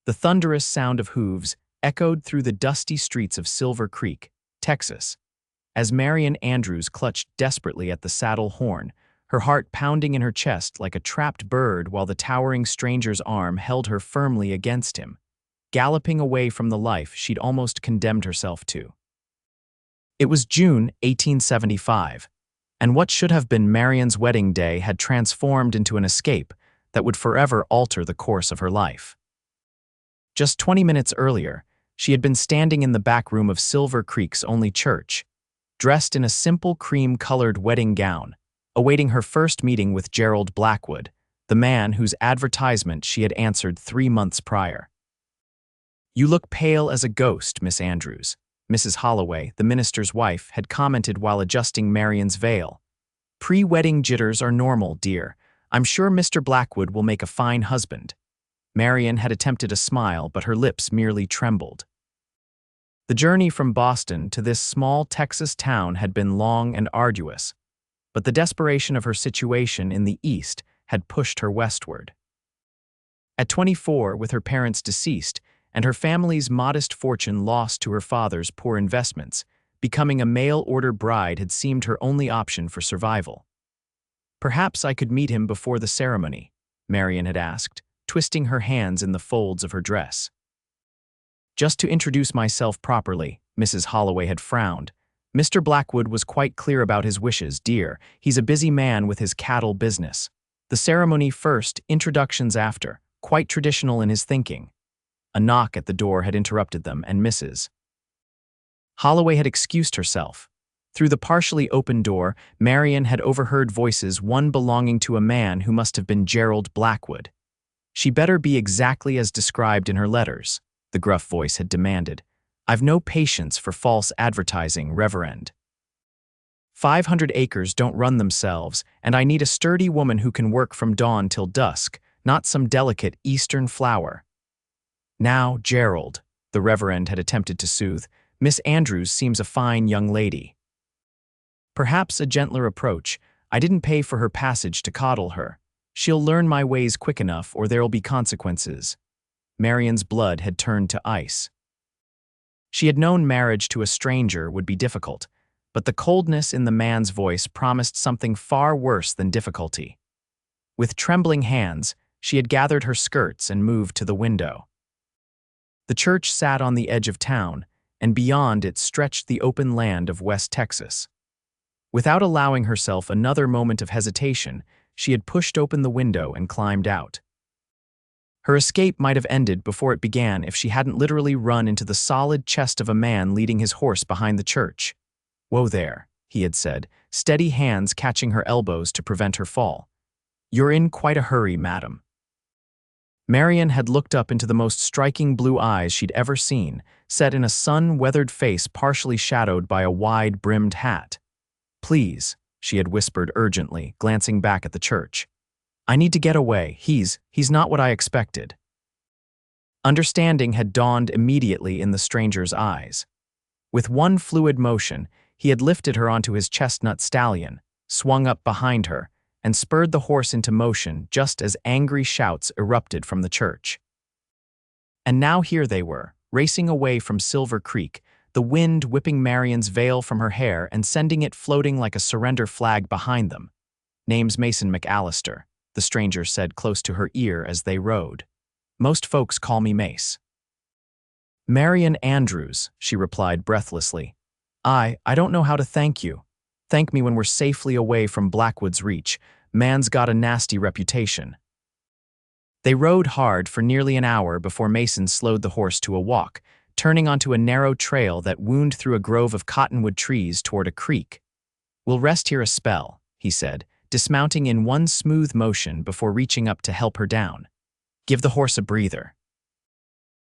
The thunderous sound of hooves echoed through the dusty streets of Silver Creek, Texas, as Marianne Andrews clutched desperately at the saddle horn, her heart pounding in her chest like a trapped bird while the towering stranger's arm held her firmly against him, galloping away from the life she'd almost condemned herself to. It was June 1875, and what should have been Marianne's wedding day had transformed into an escape that would forever alter the course of her life. Just 20 minutes earlier, she had been standing in the back room of Silver Creek's only church, dressed in a simple cream-colored wedding gown, awaiting her first meeting with Gerald Blackwood, the man whose advertisement she had answered 3 months prior. "You look pale as a ghost, Miss Andrews," Mrs. Holloway, the minister's wife, had commented while adjusting Marianne's veil. "Pre-wedding jitters are normal, dear. I'm sure Mr. Blackwood will make a fine husband." Marianne had attempted a smile, but her lips merely trembled. The journey from Boston to this small Texas town had been long and arduous, but the desperation of her situation in the East had pushed her westward. At 24, with her parents deceased and her family's modest fortune lost to her father's poor investments, becoming a mail-order bride had seemed her only option for survival. "Perhaps I could meet him before the ceremony," Marianne had asked, twisting her hands in the folds of her dress. "Just to introduce myself properly," Mrs. Holloway had frowned. "Mr. Blackwood was quite clear about his wishes, dear. He's a busy man with his cattle business. The ceremony first, introductions after, quite traditional in his thinking." A knock at the door had interrupted them, and Mrs. Holloway had excused herself. Through the partially open door, Marianne had overheard voices, one belonging to a man who must have been Gerald Blackwood. "She better be exactly as described in her letters," the gruff voice had demanded. "I've no patience for false advertising, Reverend. 500 acres don't run themselves, and I need a sturdy woman who can work from dawn till dusk, not some delicate Eastern flower." "Now, Gerald," the Reverend had attempted to soothe, "Miss Andrews seems a fine young lady. Perhaps a gentler approach. I didn't pay for her passage to coddle her. She'll learn my ways quick enough, or there'll be consequences." Marianne's blood had turned to ice. She had known marriage to a stranger would be difficult, but the coldness in the man's voice promised something far worse than difficulty. With trembling hands, she had gathered her skirts and moved to the window. The church sat on the edge of town, and beyond it stretched the open land of West Texas. Without allowing herself another moment of hesitation, she had pushed open the window and climbed out. Her escape might have ended before it began if she hadn't literally run into the solid chest of a man leading his horse behind the church. "Whoa there," he had said, steady hands catching her elbows to prevent her fall. "You're in quite a hurry, madam." Marianne had looked up into the most striking blue eyes she'd ever seen, set in a sun-weathered face partially shadowed by a wide-brimmed hat. "Please," she had whispered urgently, glancing back at the church. "I need to get away. He's not what I expected." Understanding had dawned immediately in the stranger's eyes. With one fluid motion, he had lifted her onto his chestnut stallion, swung up behind her, and spurred the horse into motion just as angry shouts erupted from the church. And now here they were, racing away from Silver Creek, the wind whipping Marianne's veil from her hair and sending it floating like a surrender flag behind them. "Name's Mason McAllister," the stranger said close to her ear as they rode. "Most folks call me Mace." "Marianne Andrews," she replied breathlessly. I don't know how to thank you. Thank me when we're safely away from Blackwood's reach. Man's got a nasty reputation." They rode hard for nearly an hour before Mason slowed the horse to a walk, turning onto a narrow trail that wound through a grove of cottonwood trees toward a creek. "We'll rest here a spell," he said, dismounting in one smooth motion before reaching up to help her down. "Give the horse a breather."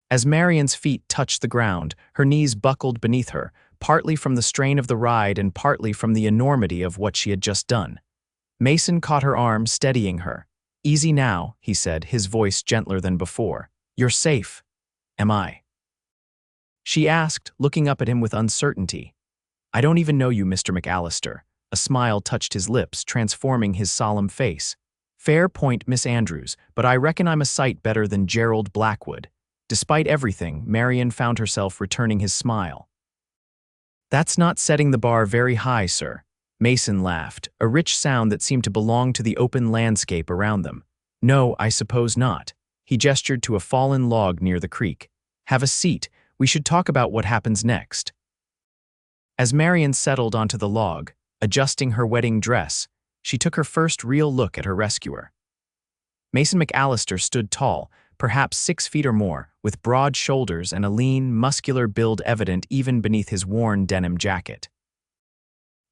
As Marianne's feet touched the ground, her knees buckled beneath her, partly from the strain of the ride and partly from the enormity of what she had just done. Mason caught her arm, steadying her. "Easy now," he said, his voice gentler than before. "You're safe." "Am I?" she asked, looking up at him with uncertainty. "I don't even know you, Mr. McAllister." A smile touched his lips, transforming his solemn face. "Fair point, Miss Andrews, but I reckon I'm a sight better than Gerald Blackwood." Despite everything, Marianne found herself returning his smile. "That's not setting the bar very high, sir." Mason laughed, a rich sound that seemed to belong to the open landscape around them. "No, I suppose not." He gestured to a fallen log near the creek. "Have a seat. We should talk about what happens next." As Marianne settled onto the log, adjusting her wedding dress, she took her first real look at her rescuer. Mason McAllister stood tall, perhaps 6 feet or more, with broad shoulders and a lean, muscular build evident even beneath his worn denim jacket.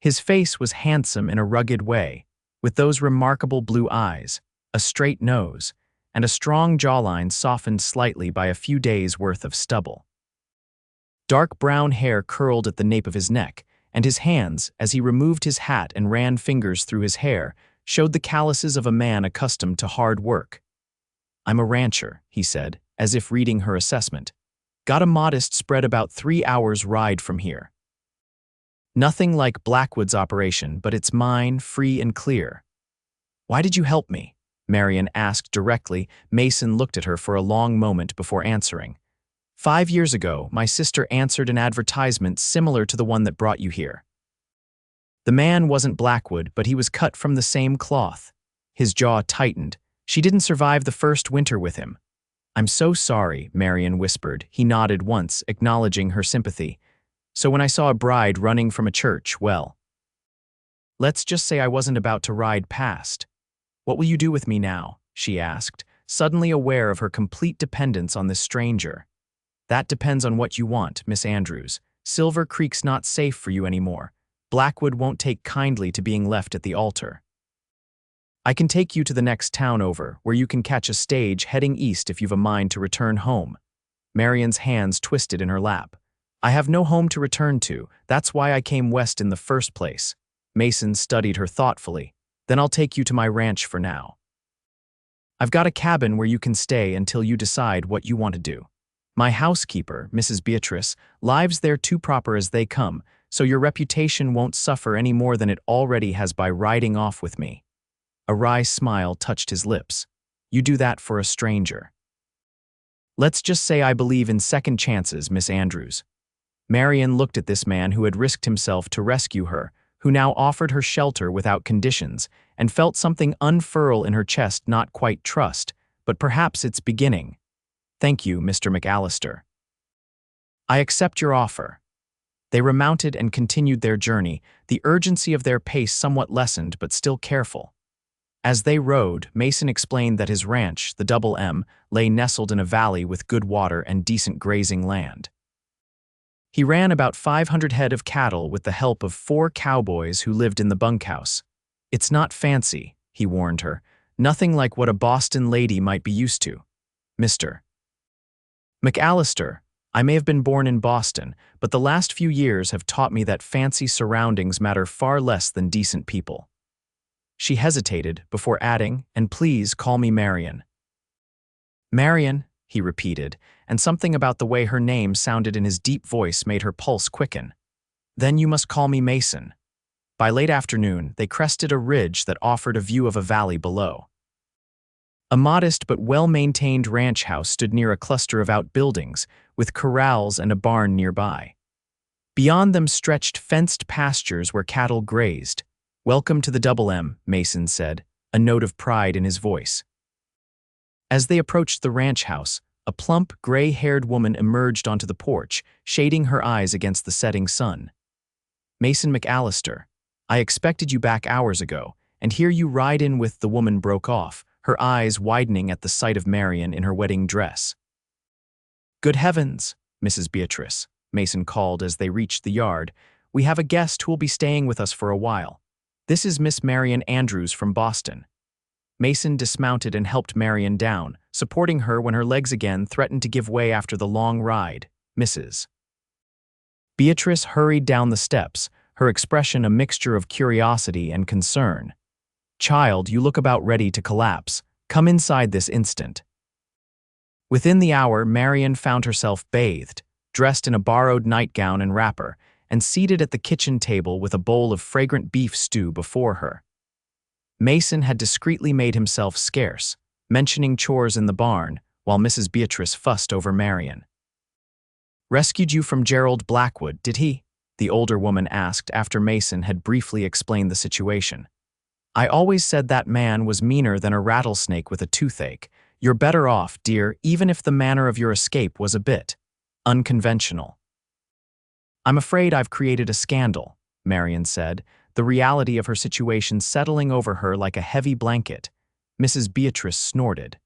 His face was handsome in a rugged way, with those remarkable blue eyes, a straight nose, and a strong jawline softened slightly by a few days' worth of stubble. Dark brown hair curled at the nape of his neck, and his hands, as he removed his hat and ran fingers through his hair, showed the calluses of a man accustomed to hard work. "I'm a rancher," he said, as if reading her assessment. "Got a modest spread about 3 hours' ride from here. Nothing like Blackwood's operation, but it's mine, free and clear." "Why did you help me?" Marianne asked directly. Mason looked at her for a long moment before answering. 5 years ago, my sister answered an advertisement similar to the one that brought you here." The man wasn't Blackwood, but he was cut from the same cloth. His jaw tightened. "She didn't survive the first winter with him." "I'm so sorry," Marianne whispered. He nodded once, acknowledging her sympathy. "So when I saw a bride running from a church, well, let's just say I wasn't about to ride past." "What will you do with me now?" she asked, suddenly aware of her complete dependence on this stranger. "That depends on what you want, Miss Andrews. Silver Creek's not safe for you anymore. Blackwood won't take kindly to being left at the altar. I can take you to the next town over, where you can catch a stage heading east if you've a mind to return home." Marianne's hands twisted in her lap. "I have no home to return to. That's why I came west in the first place." Mason studied her thoughtfully. "Then I'll take you to my ranch for now. I've got a cabin where you can stay until you decide what you want to do. My housekeeper, Mrs. Beatrice, lives there too proper as they come, so your reputation won't suffer any more than it already has by riding off with me." A wry smile touched his lips. "You do that for a stranger." "Let's just say I believe in second chances, Miss Andrews." Marianne looked at this man who had risked himself to rescue her, who now offered her shelter without conditions, and felt something unfurl in her chest, not quite trust, but perhaps its beginning. "Thank you, Mr. McAllister. I accept your offer." They remounted and continued their journey, the urgency of their pace somewhat lessened but still careful. As they rode, Mason explained that his ranch, the Double M, lay nestled in a valley with good water and decent grazing land. He ran about 500 head of cattle with the help of 4 cowboys who lived in the bunkhouse. "It's not fancy," he warned her. "Nothing like what a Boston lady might be used to. Mr. McAllister, I may have been born in Boston, but the last few years have taught me that fancy surroundings matter far less than decent people." She hesitated before adding, "And please call me Marianne." "Marianne," he repeated, and something about the way her name sounded in his deep voice made her pulse quicken. "Then you must call me Mason." By late afternoon, they crested a ridge that offered a view of a valley below. A modest but well-maintained ranch house stood near a cluster of outbuildings, with corrals and a barn nearby. Beyond them stretched fenced pastures where cattle grazed. "Welcome to the Double M," Mason said, a note of pride in his voice. As they approached the ranch house, a plump, gray-haired woman emerged onto the porch, shading her eyes against the setting sun. "Mason McAllister, I expected you back hours ago, and here you ride in with..." The woman broke off, her eyes widening at the sight of Marianne in her wedding dress. "Good heavens, Mrs. Beatrice," Mason called as they reached the yard. "We have a guest who will be staying with us for a while. This is Miss Marianne Andrews from Boston." Mason dismounted and helped Marianne down, supporting her when her legs again threatened to give way after the long ride. "Mrs. Beatrice hurried down the steps, her expression a mixture of curiosity and concern. "Child, you look about ready to collapse. Come inside this instant." Within the hour, Marianne found herself bathed, dressed in a borrowed nightgown and wrapper, and seated at the kitchen table with a bowl of fragrant beef stew before her. Mason had discreetly made himself scarce, mentioning chores in the barn, while Mrs. Beatrice fussed over Marianne. "Rescued you from Gerald Blackwood, did he?" the older woman asked after Mason had briefly explained the situation. "I always said that man was meaner than a rattlesnake with a toothache. You're better off, dear, even if the manner of your escape was a bit unconventional." "I'm afraid I've created a scandal," Marianne said, the reality of her situation settling over her like a heavy blanket. Mrs. Beatrice snorted.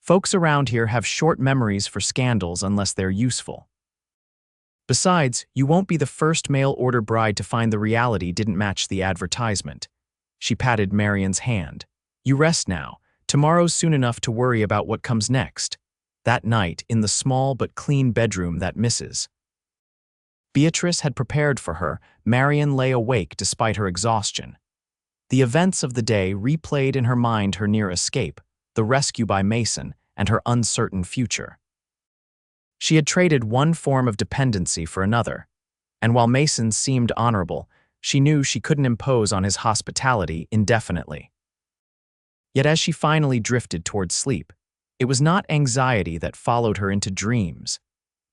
"Folks around here have short memories for scandals unless they're useful. Besides, you won't be the first mail-order bride to find the reality didn't match the advertisement." She patted Marianne's hand. "You rest now. Tomorrow's soon enough to worry about what comes next." That night, in the small but clean bedroom that Mrs. Beatrice had prepared for her, Marianne lay awake despite her exhaustion. The events of the day replayed in her mind her near escape, the rescue by Mason, and her uncertain future. She had traded one form of dependency for another, and while Mason seemed honorable, she knew she couldn't impose on his hospitality indefinitely. Yet as she finally drifted toward sleep, it was not anxiety that followed her into dreams,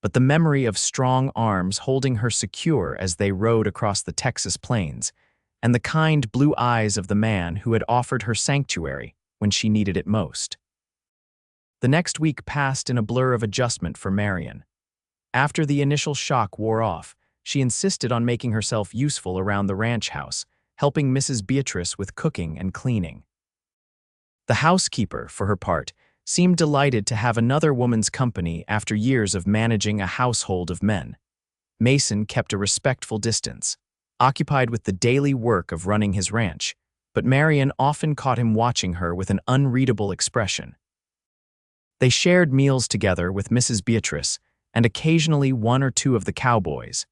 but the memory of strong arms holding her secure as they rode across the Texas plains, and the kind blue eyes of the man who had offered her sanctuary when she needed it most. The next week passed in a blur of adjustment for Marianne. After the initial shock wore off, she insisted on making herself useful around the ranch house, helping Mrs. Beatrice with cooking and cleaning. The housekeeper, for her part, seemed delighted to have another woman's company after years of managing a household of men. Mason kept a respectful distance, occupied with the daily work of running his ranch, but Marianne often caught him watching her with an unreadable expression. They shared meals together with Mrs. Beatrice and occasionally one or two of the Cowboys,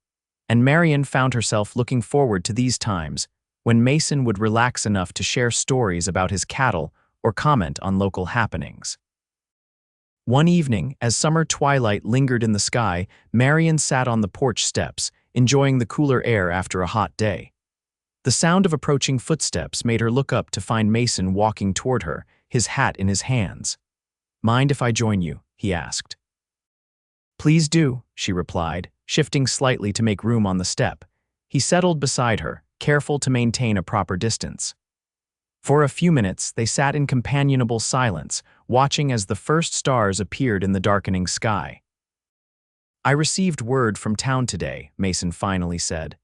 and Marianne found herself looking forward to these times when Mason would relax enough to share stories about his cattle or comment on local happenings. One evening, as summer twilight lingered in the sky, Marianne sat on the porch steps, enjoying the cooler air after a hot day. The sound of approaching footsteps made her look up to find Mason walking toward her, his hat in his hands. "Mind if I join you?" he asked. "Please do," she replied, shifting slightly to make room on the step. He settled beside her, careful to maintain a proper distance. For a few minutes, they sat in companionable silence, watching as the first stars appeared in the darkening sky. "I received word from town today," Mason finally said.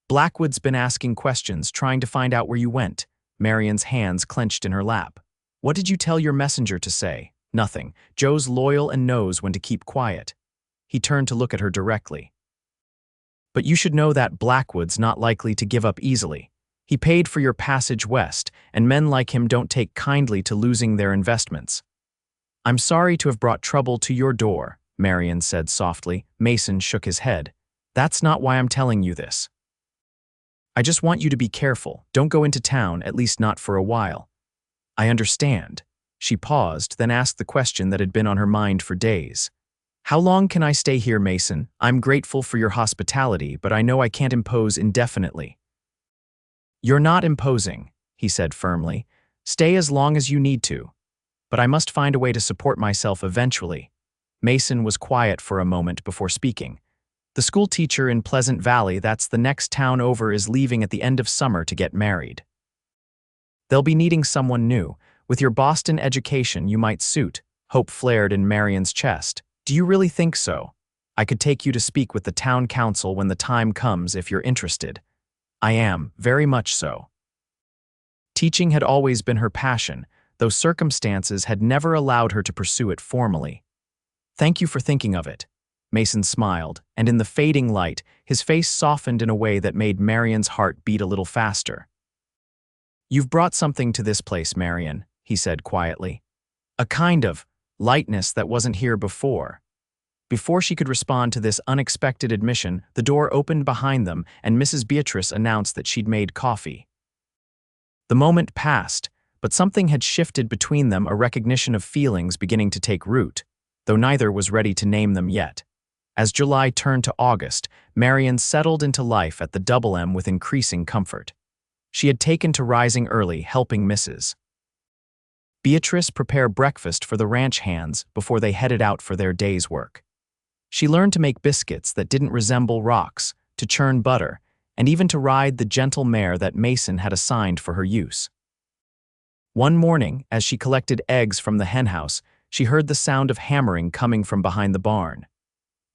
"Blackwood's been asking questions, trying to find out where you went." Marianne's hands clenched in her lap. "What did you tell your messenger to say?" "Nothing. Joe's loyal and knows when to keep quiet." He turned to look at her directly. "But you should know that Blackwood's not likely to give up easily. He paid for your passage west, and men like him don't take kindly to losing their investments." "I'm sorry to have brought trouble to your door," Marianne said softly. Mason shook his head. "That's not why I'm telling you this. I just want you to be careful. Don't go into town, at least not for a while." "I understand." She paused, then asked the question that had been on her mind for days. "How long can I stay here, Mason? I'm grateful for your hospitality, but I know I can't impose indefinitely." "You're not imposing," he said firmly. "Stay as long as you need to. But I must find a way to support myself eventually." Mason was quiet for a moment before speaking. "The school teacher in Pleasant Valley, that's the next town over, is leaving at the end of summer to get married. They'll be needing someone new. With your Boston education, you might suit." Hope flared in Marianne's chest. "Do you really think so? I could take you to speak with the town council when the time comes if you're interested." "I am, very much so." Teaching had always been her passion, though circumstances had never allowed her to pursue it formally. "Thank you for thinking of it." Mason smiled, and in the fading light, his face softened in a way that made Marianne's heart beat a little faster. "You've brought something to this place, Marianne," he said quietly. "A kind of lightness that wasn't here before." Before she could respond to this unexpected admission, the door opened behind them and Mrs. Beatrice announced that she'd made coffee. The moment passed, but something had shifted between them, a recognition of feelings beginning to take root, though neither was ready to name them yet. As July turned to August, Marianne settled into life at the Double M with increasing comfort. She had taken to rising early, helping Mrs. Beatrice prepare breakfast for the ranch hands before they headed out for their day's work. She learned to make biscuits that didn't resemble rocks, to churn butter, and even to ride the gentle mare that Mason had assigned for her use. One morning, as she collected eggs from the henhouse, she heard the sound of hammering coming from behind the barn.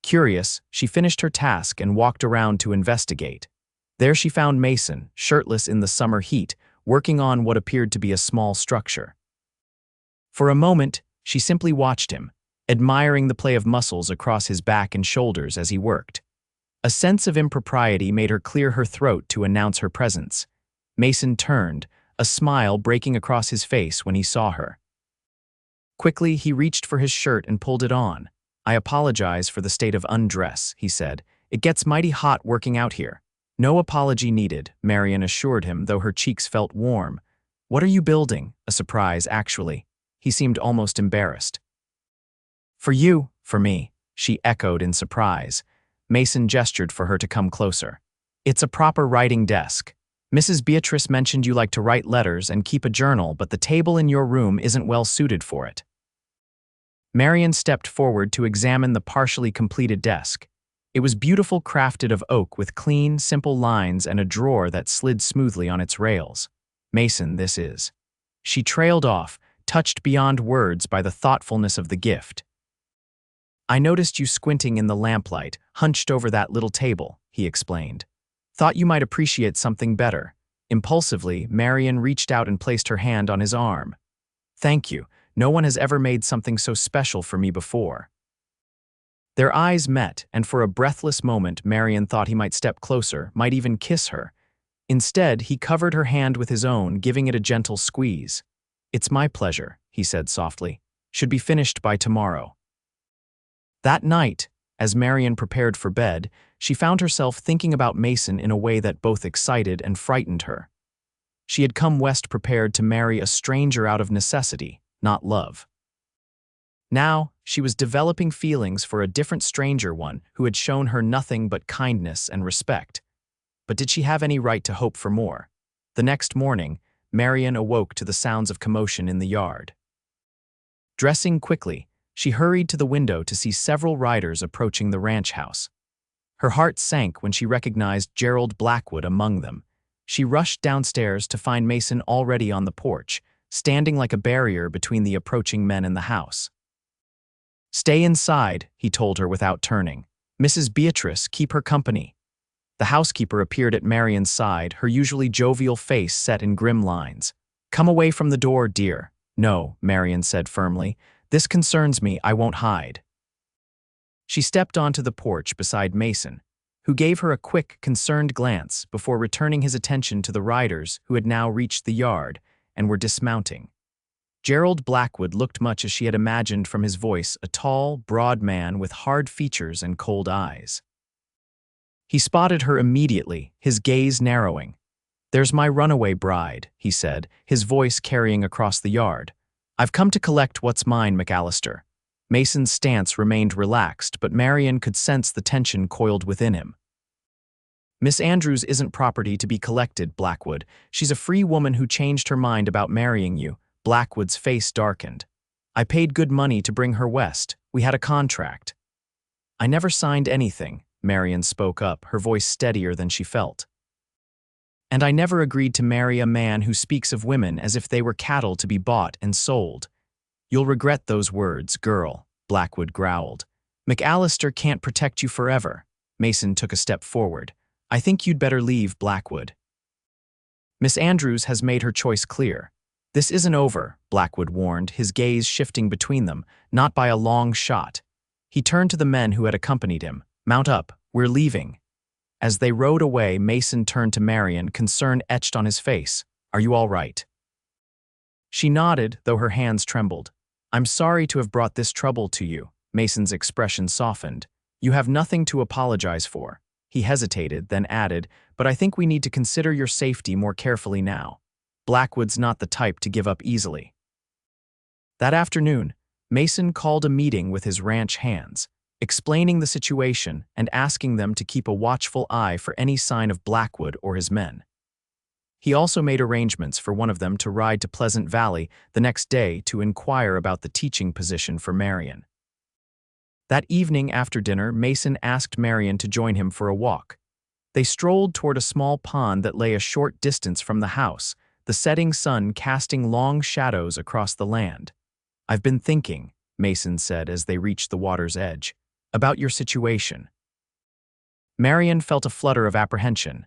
Curious, she finished her task and walked around to investigate. There she found Mason, shirtless in the summer heat, working on what appeared to be a small structure. For a moment, she simply watched him, admiring the play of muscles across his back and shoulders as he worked. A sense of impropriety made her clear her throat to announce her presence. Mason turned, a smile breaking across his face when he saw her. Quickly, he reached for his shirt and pulled it on. "I apologize for the state of undress," he said. "It gets mighty hot working out here." "No apology needed," Marianne assured him, though her cheeks felt warm. "What are you building?" A surprise, actually. He seemed almost embarrassed. "For you, for me," she echoed in surprise. Mason gestured for her to come closer. "It's a proper writing desk. Mrs. Beatrice mentioned you like to write letters and keep a journal, but the table in your room isn't well suited for it." Marianne stepped forward to examine the partially completed desk. It was beautiful, crafted of oak with clean, simple lines and a drawer that slid smoothly on its rails. "Mason, this is." She trailed off, touched beyond words by the thoughtfulness of the gift. "I noticed you squinting in the lamplight, hunched over that little table," he explained. "Thought you might appreciate something better." Impulsively, Marianne reached out and placed her hand on his arm. "Thank you. No one has ever made something so special for me before." Their eyes met, and for a breathless moment, Marianne thought he might step closer, might even kiss her. Instead, he covered her hand with his own, giving it a gentle squeeze. "It's my pleasure," he said softly. "Should be finished by tomorrow." That night, as Marianne prepared for bed, she found herself thinking about Mason in a way that both excited and frightened her. She had come west prepared to marry a stranger out of necessity, not love. Now, she was developing feelings for a different stranger, one who had shown her nothing but kindness and respect. But did she have any right to hope for more? The next morning, Marianne awoke to the sounds of commotion in the yard. Dressing quickly, she hurried to the window to see several riders approaching the ranch house. Her heart sank when she recognized Gerald Blackwood among them. She rushed downstairs to find Mason already on the porch, standing like a barrier between the approaching men and the house. "Stay inside," he told her without turning. "Mrs. Beatrice, keep her company." The housekeeper appeared at Marianne's side, her usually jovial face set in grim lines. "Come away from the door, dear." "No," Marianne said firmly. "This concerns me, I won't hide." She stepped onto the porch beside Mason, who gave her a quick, concerned glance before returning his attention to the riders who had now reached the yard and were dismounting. Gerald Blackwood looked much as she had imagined from his voice, a tall, broad man with hard features and cold eyes. He spotted her immediately, his gaze narrowing. "There's my runaway bride," he said, his voice carrying across the yard. "I've come to collect what's mine, McAllister." Mason's stance remained relaxed, but Marianne could sense the tension coiled within him. "Miss Andrews isn't property to be collected, Blackwood. She's a free woman who changed her mind about marrying you." Blackwood's face darkened. "I paid good money to bring her west. We had a contract." "I never signed anything," Marianne spoke up, her voice steadier than she felt. "And I never agreed to marry a man who speaks of women as if they were cattle to be bought and sold." "You'll regret those words, girl," Blackwood growled. "McAllister can't protect you forever." Mason took a step forward. "I think you'd better leave, Blackwood." "Miss Andrews has made her choice clear." "This isn't over," Blackwood warned, his gaze shifting between them, not by a long shot. He turned to the men who had accompanied him. "Mount up, we're leaving." As they rode away, Mason turned to Marianne, concern etched on his face. "Are you all right?" She nodded, though her hands trembled. "I'm sorry to have brought this trouble to you." Mason's expression softened. "You have nothing to apologize for." He hesitated, then added, "But I think we need to consider your safety more carefully now. Blackwood's not the type to give up easily." That afternoon, Mason called a meeting with his ranch hands, explaining the situation and asking them to keep a watchful eye for any sign of Blackwood or his men. He also made arrangements for one of them to ride to Pleasant Valley the next day to inquire about the teaching position for Marianne. That evening after dinner, Mason asked Marianne to join him for a walk. They strolled toward a small pond that lay a short distance from the house, the setting sun casting long shadows across the land. "I've been thinking," Mason said as they reached the water's edge, "about your situation." Marianne felt a flutter of apprehension.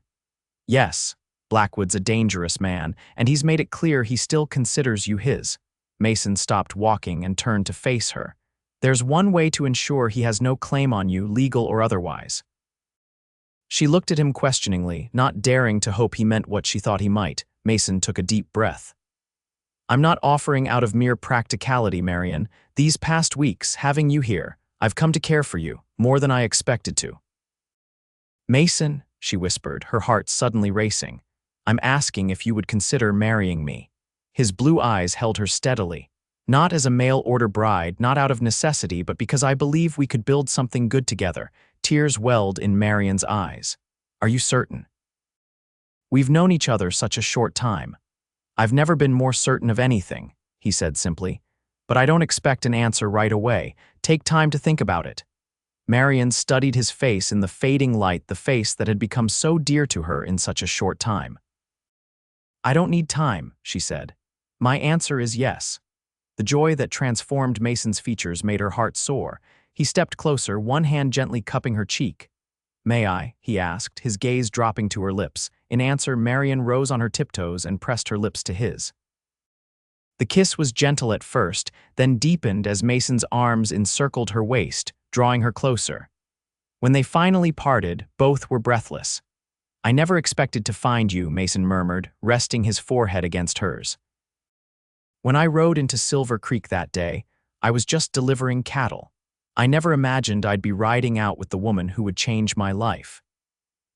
"Yes, Blackwood's a dangerous man, and he's made it clear he still considers you his." Mason stopped walking and turned to face her. "There's one way to ensure he has no claim on you, legal or otherwise." She looked at him questioningly, not daring to hope he meant what she thought he might. Mason took a deep breath. "I'm not offering out of mere practicality, Marianne. These past weeks, having you here, I've come to care for you, more than I expected to." "Mason," she whispered, her heart suddenly racing, "I'm asking if you would consider marrying me." His blue eyes held her steadily. "Not as a mail-order bride, not out of necessity, but because I believe we could build something good together." Tears welled in Marianne's eyes. "Are you certain?" "We've known each other such a short time." "I've never been more certain of anything," he said simply. "But I don't expect an answer right away. Take time to think about it." Marianne studied his face in the fading light, the face that had become so dear to her in such a short time. "I don't need time," she said. "My answer is yes." The joy that transformed Mason's features made her heart soar. He stepped closer, one hand gently cupping her cheek. "May I?" he asked, his gaze dropping to her lips. In answer, Marianne rose on her tiptoes and pressed her lips to his. The kiss was gentle at first, then deepened as Mason's arms encircled her waist, drawing her closer. When they finally parted, both were breathless. "I never expected to find you," Mason murmured, resting his forehead against hers. "When I rode into Silver Creek that day, I was just delivering cattle. I never imagined I'd be riding out with the woman who would change my life."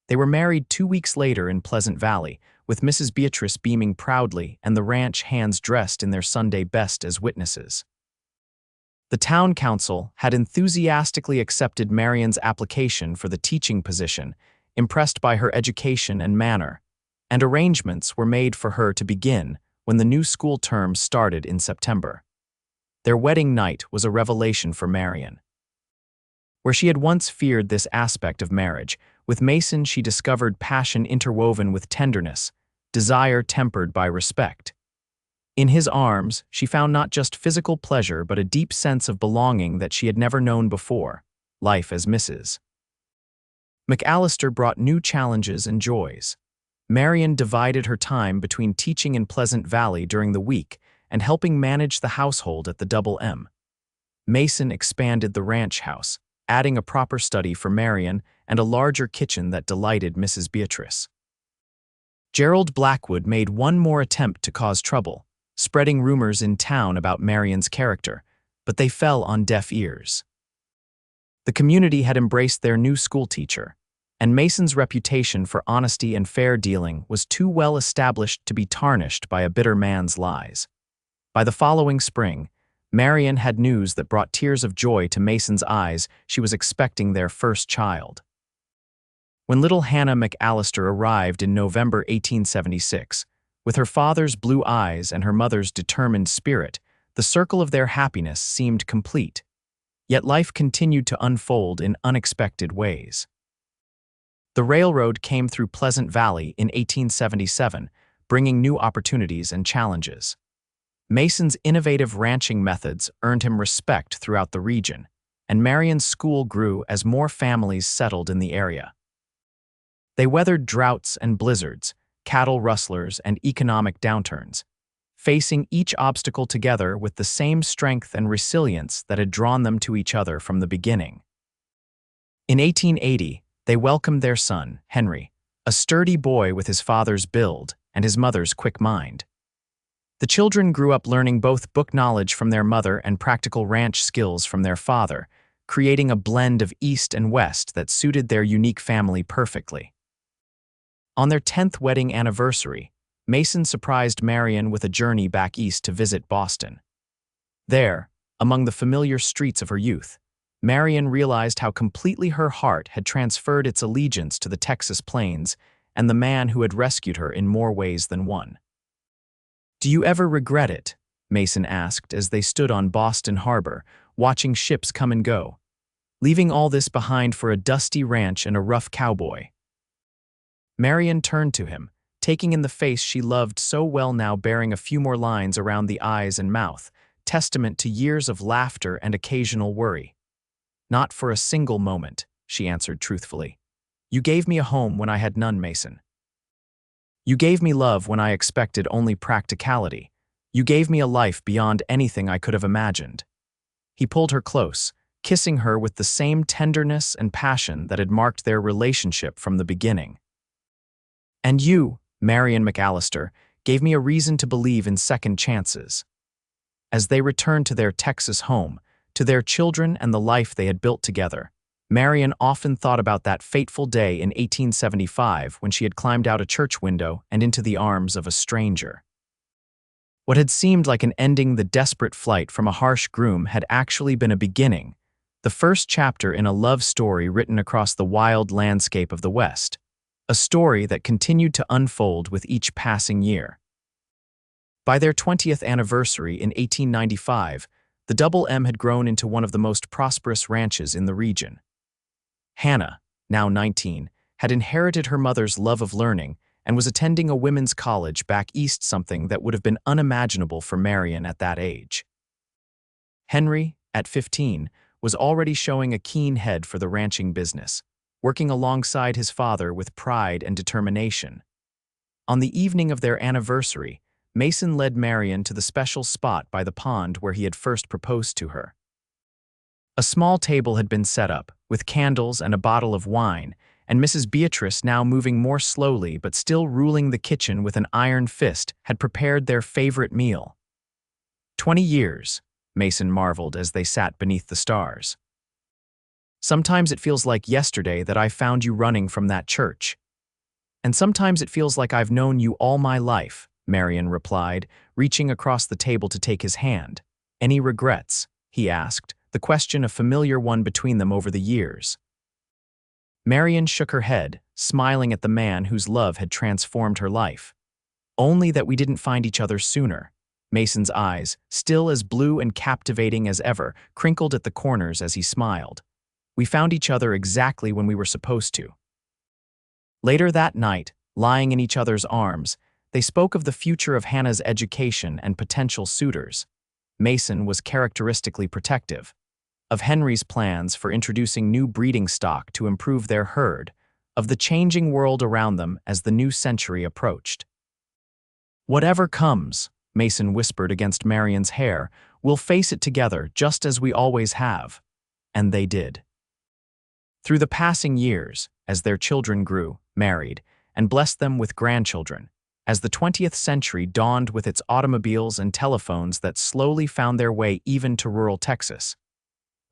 They were married 2 weeks later in Pleasant Valley, with Mrs. Beatrice beaming proudly and the ranch hands dressed in their Sunday best as witnesses. The town council had enthusiastically accepted Marianne's application for the teaching position, impressed by her education and manner, and arrangements were made for her to begin when the new school term started in September. Their wedding night was a revelation for Marianne. Where she had once feared this aspect of marriage, with Mason she discovered passion interwoven with tenderness, desire tempered by respect. In his arms, she found not just physical pleasure but a deep sense of belonging that she had never known before, life as Mrs. McAllister brought new challenges and joys. Marianne divided her time between teaching in Pleasant Valley during the week and helping manage the household at the Double M. Mason expanded the ranch house, adding a proper study for Marianne and a larger kitchen that delighted Mrs. Beatrice. Gerald Blackwood made one more attempt to cause trouble, spreading rumors in town about Marianne's character, but they fell on deaf ears. The community had embraced their new schoolteacher, and Mason's reputation for honesty and fair dealing was too well established to be tarnished by a bitter man's lies. By the following spring, Marianne had news that brought tears of joy to Mason's eyes. She was expecting their first child. When little Hannah McAllister arrived in November 1876, with her father's blue eyes and her mother's determined spirit, the circle of their happiness seemed complete. Yet life continued to unfold in unexpected ways. The railroad came through Pleasant Valley in 1877, bringing new opportunities and challenges. Mason's innovative ranching methods earned him respect throughout the region, and Marianne's school grew as more families settled in the area. They weathered droughts and blizzards, cattle rustlers and economic downturns, facing each obstacle together with the same strength and resilience that had drawn them to each other from the beginning. In 1880, they welcomed their son, Henry, a sturdy boy with his father's build and his mother's quick mind. The children grew up learning both book knowledge from their mother and practical ranch skills from their father, creating a blend of East and West that suited their unique family perfectly. On their 10th wedding anniversary, Mason surprised Marianne with a journey back east to visit Boston. There, among the familiar streets of her youth, Marianne realized how completely her heart had transferred its allegiance to the Texas plains and the man who had rescued her in more ways than one. "Do you ever regret it?" Mason asked as they stood on Boston Harbor, watching ships come and go, leaving all this behind for a dusty ranch and a rough cowboy. Marianne turned to him, taking in the face she loved so well, now bearing a few more lines around the eyes and mouth, testament to years of laughter and occasional worry. "Not for a single moment," she answered truthfully. "You gave me a home when I had none, Mason. You gave me love when I expected only practicality. You gave me a life beyond anything I could have imagined." He pulled her close, kissing her with the same tenderness and passion that had marked their relationship from the beginning. "And you, Marianne McAllister, gave me a reason to believe in second chances." As they returned to their Texas home, to their children and the life they had built together, Marianne often thought about that fateful day in 1875 when she had climbed out a church window and into the arms of a stranger. What had seemed like an ending, the desperate flight from a harsh groom, had actually been a beginning, the first chapter in a love story written across the wild landscape of the West, a story that continued to unfold with each passing year. By their 20th anniversary in 1895, the Double M had grown into one of the most prosperous ranches in the region. Hannah, now 19, had inherited her mother's love of learning and was attending a women's college back east, something that would have been unimaginable for Marianne at that age. Henry, at 15, was already showing a keen head for the ranching business, working alongside his father with pride and determination. On the evening of their anniversary, Mason led Marianne to the special spot by the pond where he had first proposed to her. A small table had been set up, with candles and a bottle of wine, and Mrs. Beatrice, now moving more slowly but still ruling the kitchen with an iron fist, had prepared their favorite meal. 20 years, Mason marveled as they sat beneath the stars. "Sometimes it feels like yesterday that I found you running from that church. And sometimes it feels like I've known you all my life," Marianne replied, reaching across the table to take his hand. "Any regrets?" he asked, the question a familiar one between them over the years. Marianne shook her head, smiling at the man whose love had transformed her life. "Only that we didn't find each other sooner." Mason's eyes, still as blue and captivating as ever, crinkled at the corners as he smiled. "We found each other exactly when we were supposed to." Later that night, lying in each other's arms, they spoke of the future of Hannah's education and potential suitors. Mason was characteristically protective. Of Henry's plans for introducing new breeding stock to improve their herd, of the changing world around them as the new century approached. "Whatever comes," Mason whispered against Marianne's hair, "we'll face it together just as we always have." And they did. Through the passing years, as their children grew, married, and blessed them with grandchildren, as the 20th century dawned with its automobiles and telephones that slowly found their way even to rural Texas,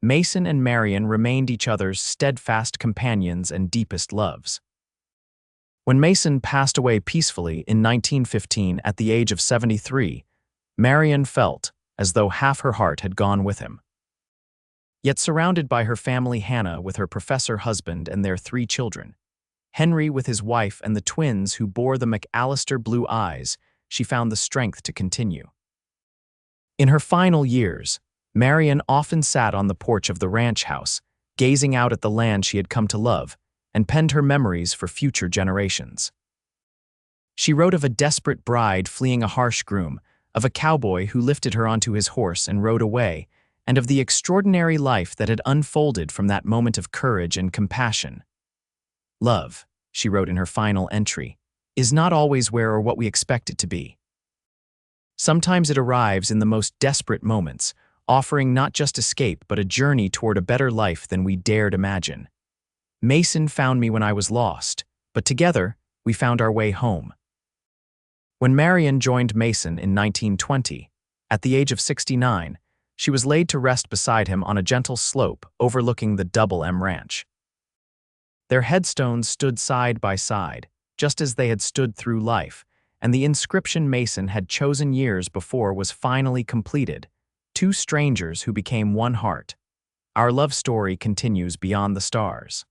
Mason and Marianne remained each other's steadfast companions and deepest loves. When Mason passed away peacefully in 1915 at the age of 73, Marianne felt as though half her heart had gone with him. Yet surrounded by her family, Hannah with her professor husband and their 3 children, Henry with his wife and the twins who bore the McAllister blue eyes, she found the strength to continue. In her final years, Marianne often sat on the porch of the ranch house, gazing out at the land she had come to love, and penned her memories for future generations. She wrote of a desperate bride fleeing a harsh groom, of a cowboy who lifted her onto his horse and rode away, and of the extraordinary life that had unfolded from that moment of courage and compassion. "Love," she wrote in her final entry, "is not always where or what we expect it to be. Sometimes it arrives in the most desperate moments, offering not just escape but a journey toward a better life than we dared imagine. Mason found me when I was lost, but together we found our way home." When Marianne joined Mason in 1920, at the age of 69, she was laid to rest beside him on a gentle slope overlooking the Double M Ranch. Their headstones stood side by side, just as they had stood through life, and the inscription Mason had chosen years before was finally completed: "Two strangers who became one heart. Our love story continues beyond the stars."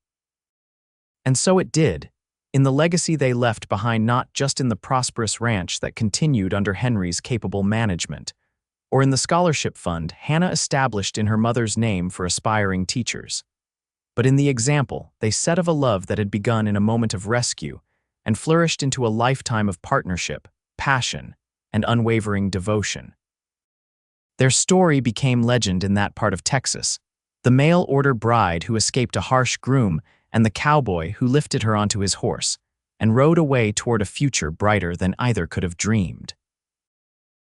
And so it did. in the legacy they left behind, not just in the prosperous ranch that continued under Henry's capable management, or in the scholarship fund Hannah established in her mother's name for aspiring teachers, but in the example they set of a love that had begun in a moment of rescue and flourished into a lifetime of partnership, passion, and unwavering devotion. Their story became legend in that part of Texas: the mail-order bride who escaped a harsh groom and the cowboy who lifted her onto his horse and rode away toward a future brighter than either could have dreamed.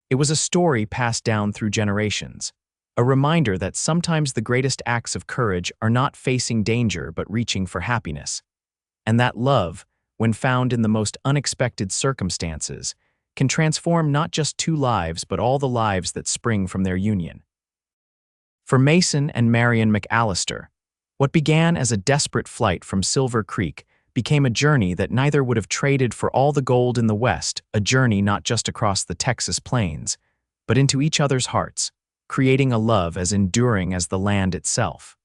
It was a story passed down through generations, a reminder that sometimes the greatest acts of courage are not facing danger but reaching for happiness, and that love, when found in the most unexpected circumstances, can transform not just two lives but all the lives that spring from their union. For Mason and Marianne McAllister, what began as a desperate flight from Silver Creek became a journey that neither would have traded for all the gold in the West, a journey not just across the Texas plains, but into each other's hearts, creating a love as enduring as the land itself.